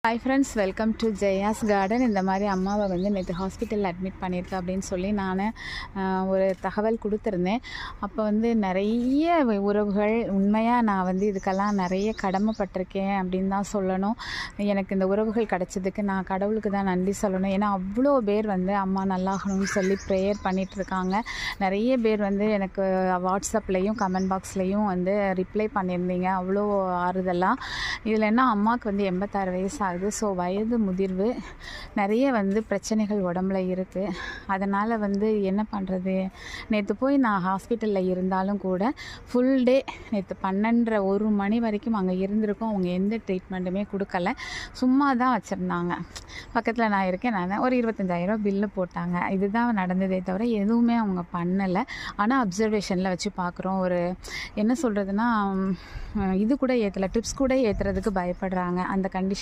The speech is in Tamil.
Hi friends, welcome to Jaya's garden. இந்த மாதிரி அம்மாவை நேற்று ஹாஸ்பிட்டலில் அட்மிட் பண்ணியிருக்கேன் அப்படின்னு சொல்லி நான் ஒரு தகவல் கொடுத்துருந்தேன். அப்போ நிறைய உறவுகள் உண்மையாக நான் இதுக்கெல்லாம் நிறைய கடமைப்பட்டிருக்கேன் அப்படின்னு தான் சொல்லணும். எனக்கு இந்த உறவுகள் கிடச்சதுக்கு நான் கடவுளுக்கு தான் நன்றி சொல்லணும். ஏன்னா அவ்வளோ பேர் அம்மா நல்லாகணும்னு சொல்லி ப்ரேயர் பண்ணிகிட்ருக்காங்க. நிறைய பேர் எனக்கு வாட்ஸ்அப்லேயும் கமெண்ட் பாக்ஸ்லேயும் ரிப்ளை பண்ணியிருந்தீங்க. அவ்வளோ ஆறுதலாக. இதில் என்ன, அம்மாவுக்கு 86 வயசு ஆகுது. ஸோ வயது முதிர்வு, நிறைய பிரச்சனைகள் உடம்புல இருக்குது. அதனால் என்ன பண்ணுறது, நேற்று போய் நான் ஹாஸ்பிட்டலில் இருந்தாலும் கூட ஃபுல் டே நேற்று 12:30 மணி வரைக்கும் அங்கே இருந்திருக்கோம். அவங்க எந்த ட்ரீட்மெண்ட்டுமே கொடுக்கல, சும்மா தான் வச்சுருந்தாங்க. பக்கத்தில் நான் இருக்கேன். நான் ஒரு 25,000 பில்லு போட்டாங்க. இதுதான் நடந்ததே தவிர எதுவுமே அவங்க பண்ணலை. ஆனால் அப்சர்வேஷனில் வச்சு பார்க்குறோம். ஒரு என்ன சொல்கிறதுனா, இது கூட ஏற்றலை, ட்ரிப்ஸ் கூட ஏற்றுறதுக்கு பயப்படுறாங்க. அந்த கண்டிஷன்